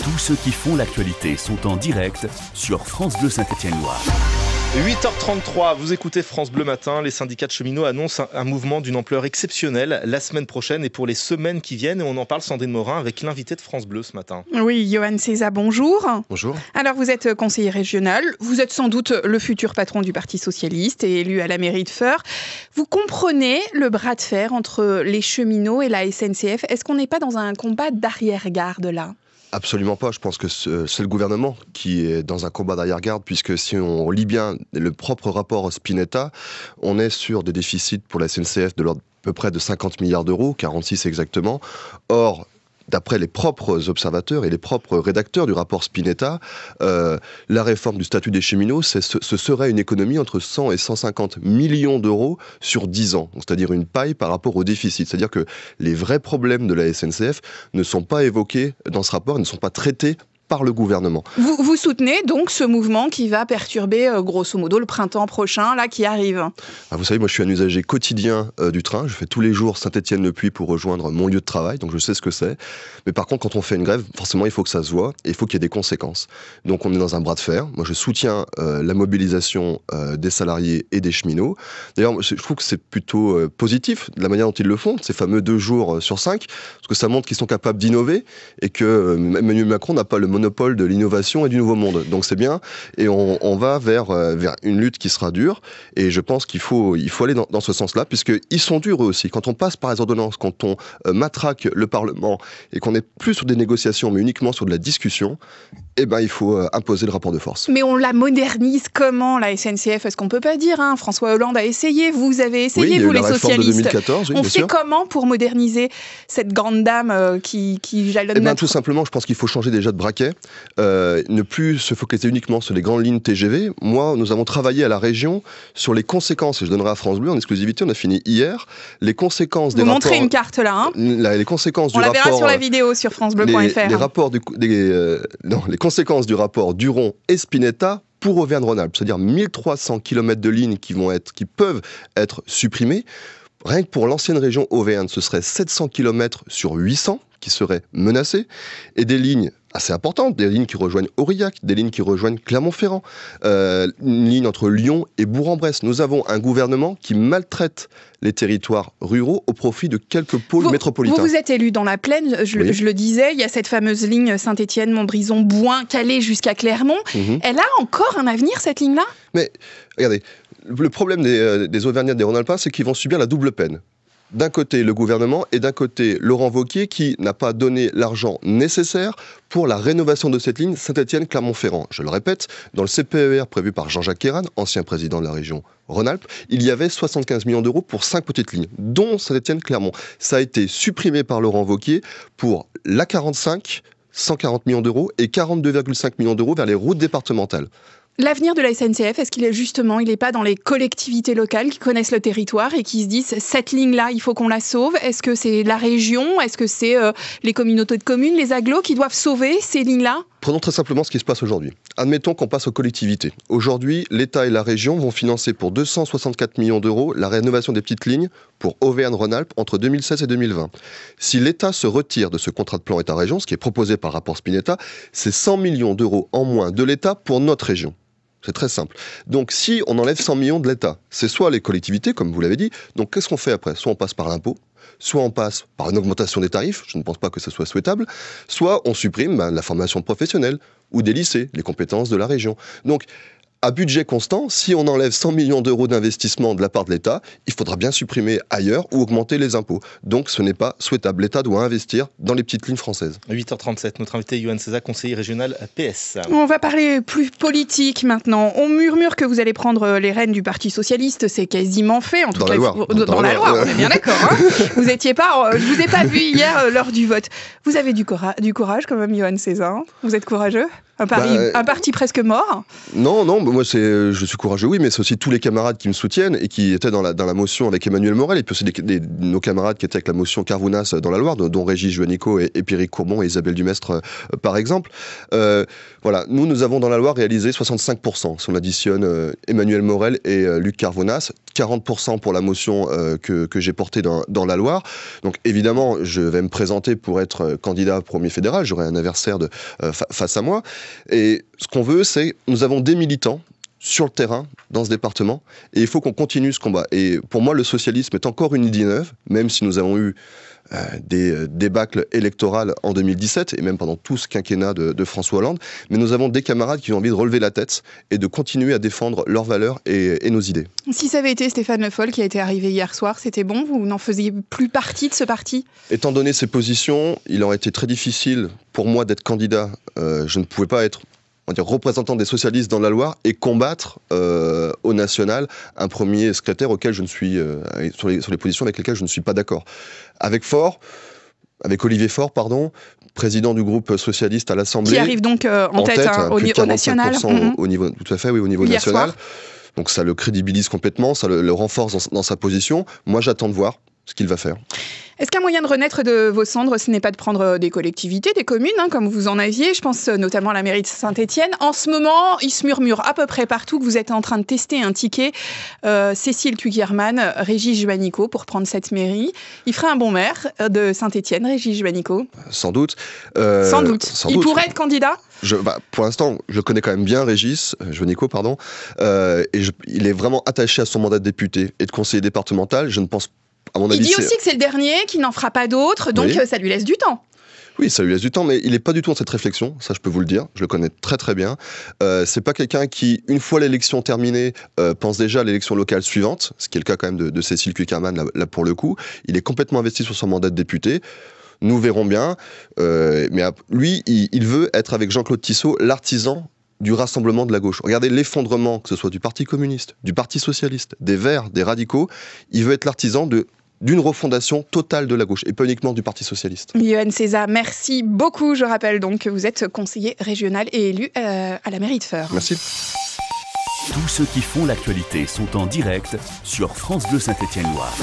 Tous ceux qui font l'actualité sont en direct sur France Bleu Saint-Étienne-Loire. 8h33, vous écoutez France Bleu Matin. Les syndicats de cheminots annoncent un mouvement d'une ampleur exceptionnelle la semaine prochaine et pour les semaines qui viennent. Et on en parle, Sandrine Morin, avec l'invité de France Bleu ce matin. Oui, Johan César, bonjour. Bonjour. Alors, vous êtes conseiller régional. Vous êtes sans doute le futur patron du Parti Socialiste et élu à la mairie de Feurs. Vous comprenez le bras de fer entre les cheminots et la SNCF. Est-ce qu'on n'est pas dans un combat d'arrière-garde là ? Absolument pas. Je pense que c'est le gouvernement qui est dans un combat d'arrière-garde, puisque si on lit bien le propre rapport Spinetta, on est sur des déficits pour la SNCF de l'ordre à peu près de 50 milliards d'euros, 46 exactement. Or, d'après les propres observateurs et les propres rédacteurs du rapport Spinetta, la réforme du statut des cheminots, ce serait une économie entre 100 et 150 millions d'euros sur 10 ans. C'est-à-dire une paille par rapport au déficit. C'est-à-dire que les vrais problèmes de la SNCF ne sont pas évoqués dans ce rapport, ne sont pas traités par le gouvernement. Vous soutenez donc ce mouvement qui va perturber grosso modo le printemps prochain, là, qui arrive. Vous savez, moi je suis un usager quotidien du train. Je fais tous les jours Saint-Étienne-le-Puy pour rejoindre mon lieu de travail, donc je sais ce que c'est. Mais par contre, quand on fait une grève, forcément il faut que ça se voit et il faut qu'il y ait des conséquences. Donc on est dans un bras de fer. Moi je soutiens la mobilisation des salariés et des cheminots. D'ailleurs, je trouve que c'est plutôt positif de la manière dont ils le font, ces fameux 2 jours sur 5, parce que ça montre qu'ils sont capables d'innover et que Emmanuel Macron n'a pas le monopole de l'innovation et du nouveau monde. Donc c'est bien, et on va vers une lutte qui sera dure, et je pense qu'il faut aller dans ce sens-là, puisqu'ils sont durs eux aussi. Quand on passe par les ordonnances, quand on matraque le Parlement, et qu'on n'est plus sur des négociations, mais uniquement sur de la discussion, eh ben, il faut imposer le rapport de force. Mais on la modernise comment, la SNCF ? Est-ce qu'on peut pas dire, hein ? François Hollande a essayé, vous avez essayé, oui, vous les socialistes. De 2014, oui, on bien fait sûr. Comment pour moderniser cette grande dame qui jalonne notre... Tout simplement, je pense qu'il faut changer déjà de braquet, ne plus se focaliser uniquement sur les grandes lignes TGV. Moi, nous avons travaillé à la région sur les conséquences, et je donnerai à France Bleu en exclusivité, on a fini hier, les conséquences des rapports... Vous montrez une carte là, hein ? Les conséquences on du la rapport... verra sur la vidéo sur francebleu.fr. Les conséquences du rapport Duron et Spinetta pour Auvergne-Rhône-Alpes, c'est-à-dire 1300 km de lignes qui peuvent être supprimées. Rien que pour l'ancienne région Auvergne, ce serait 700 km sur 800 qui seraient menacés, et des lignes assez importantes, des lignes qui rejoignent Aurillac, des lignes qui rejoignent Clermont-Ferrand, une ligne entre Lyon et Bourg-en-Bresse. Nous avons un gouvernement qui maltraite les territoires ruraux au profit de quelques pôles métropolitains. Vous êtes élu dans la Plaine, je le disais, il y a cette fameuse ligne Saint-Étienne, Montbrison, Bouin, Calais jusqu'à Clermont. Elle a encore un avenir, cette ligne-là ? Mais regardez, le problème des Auvergnats et des Rhône-Alpins, c'est qu'ils vont subir la double peine. D'un côté, le gouvernement, et d'un côté, Laurent Wauquiez, qui n'a pas donné l'argent nécessaire pour la rénovation de cette ligne Saint-Étienne-Clermont-Ferrand. Je le répète, dans le CPER prévu par Jean-Jacques Ayrault, ancien président de la région Rhône-Alpes, il y avait 75 millions d'euros pour 5 petites lignes, dont Saint-Étienne-Clermont. Ça a été supprimé par Laurent Wauquiez pour l'A45, 140 millions d'euros, et 42,5 millions d'euros vers les routes départementales. L'avenir de la SNCF, est-ce qu'il est justement, il n'est pas dans les collectivités locales qui connaissent le territoire et qui se disent cette ligne-là, il faut qu'on la sauve ? Est-ce que c'est la région ? Est-ce que c'est les communautés de communes, les agglos qui doivent sauver ces lignes-là ? Prenons très simplement ce qui se passe aujourd'hui. Admettons qu'on passe aux collectivités. Aujourd'hui, l'État et la région vont financer pour 264 millions d'euros la rénovation des petites lignes pour Auvergne-Rhône-Alpes entre 2016 et 2020. Si l'État se retire de ce contrat de plan État-région, ce qui est proposé par rapport Spinetta, c'est 100 millions d'euros en moins de l'État pour notre région. C'est très simple. Donc si on enlève 100 millions de l'État, c'est soit les collectivités, comme vous l'avez dit, donc qu'est-ce qu'on fait après ? Soit on passe par l'impôt, soit on passe par une augmentation des tarifs, je ne pense pas que ce soit souhaitable, soit on supprime la formation professionnelle ou des lycées, les compétences de la région. Donc, à budget constant, si on enlève 100 millions d'euros d'investissement de la part de l'État, il faudra bien supprimer ailleurs ou augmenter les impôts. Donc ce n'est pas souhaitable. L'État doit investir dans les petites lignes françaises. 8h37, notre invité Johan César, conseiller régional PS. On va parler plus politique maintenant. On murmure que vous allez prendre les rênes du Parti Socialiste, c'est quasiment fait. En tout cas, dans la Loire, on est bien d'accord. Hein. Vous étiez pas, je vous ai pas vu hier lors du vote. Vous avez du courage quand même, Johan César. Vous êtes courageux ? Un parti presque mort ? Non, Moi, je suis courageux, oui, mais c'est aussi tous les camarades qui me soutiennent et qui étaient dans la motion avec Emmanuel Morel, et puis aussi nos camarades qui étaient avec la motion Carvounas dans la Loire, dont Régis Juanico et Pierrick Courbon et Isabelle Dumestre, par exemple. Voilà, nous avons dans la Loire réalisé 65%, si on additionne Emmanuel Morel et Luc Carvounas, 40% pour la motion que j'ai portée dans la Loire. Donc évidemment, je vais me présenter pour être candidat premier fédéral, j'aurai un adversaire face à moi. Et ce qu'on veut, c'est, nous avons des militants sur le terrain, dans ce département, et il faut qu'on continue ce combat. Et pour moi, le socialisme est encore une idée neuve, même si nous avons eu des débâcles électorales en 2017, et même pendant tout ce quinquennat de François Hollande, mais nous avons des camarades qui ont envie de relever la tête et de continuer à défendre leurs valeurs et nos idées. Si ça avait été Stéphane Le Foll qui a été arrivé hier soir, c'était bon? Vous n'en faisiez plus partie de ce parti? Étant donné ses positions, il aurait été très difficile pour moi d'être candidat. Je ne pouvais pas être représentant des socialistes dans la Loire et combattre au national un premier secrétaire auquel je ne suis sur les positions avec lesquelles je ne suis pas d'accord. Avec Olivier Faure, président du groupe socialiste à l'Assemblée, qui arrive donc en tête au niveau national. Au niveau, tout à fait, oui, au niveau national. Soir. Donc ça le crédibilise complètement, ça le renforce dans sa position. Moi, j'attends de voir ce qu'il va faire. Est-ce qu'un moyen de renaître de vos cendres, ce n'est pas de prendre des collectivités, des communes, comme vous en aviez? Je pense notamment à la mairie de Saint-Étienne. En ce moment, il se murmure à peu près partout que vous êtes en train de tester un ticket. Cécile Cukierman, Régis Juanico, pour prendre cette mairie. Il ferait un bon maire de Saint-Étienne, Régis Juanico? Sans doute. Sans doute. Il pourrait être candidat? Pour l'instant, je connais quand même bien Régis Juanico, il est vraiment attaché à son mandat de député et de conseiller départemental. Je ne pense pas. Il dit aussi que c'est le dernier, qu'il n'en fera pas d'autres, donc ça lui laisse du temps. Oui, ça lui laisse du temps, mais il n'est pas du tout dans cette réflexion, ça je peux vous le dire, je le connais très très bien. C'est pas quelqu'un qui, une fois l'élection terminée, pense déjà à l'élection locale suivante, ce qui est le cas quand même de Cécile Cukierman, là pour le coup. Il est complètement investi sur son mandat de député. Nous verrons bien, mais lui, il veut être avec Jean-Claude Tissot l'artisan du rassemblement de la gauche. Regardez l'effondrement, que ce soit du Parti communiste, du Parti socialiste, des Verts, des radicaux. Il veut être l'artisan d'une refondation totale de la gauche, et pas uniquement du Parti socialiste. Yohann César, merci beaucoup. Je rappelle donc que vous êtes conseiller régional et élu à la mairie de Feurs. Merci. Tous ceux qui font l'actualité sont en direct sur France Bleu Saint-Étienne Loire.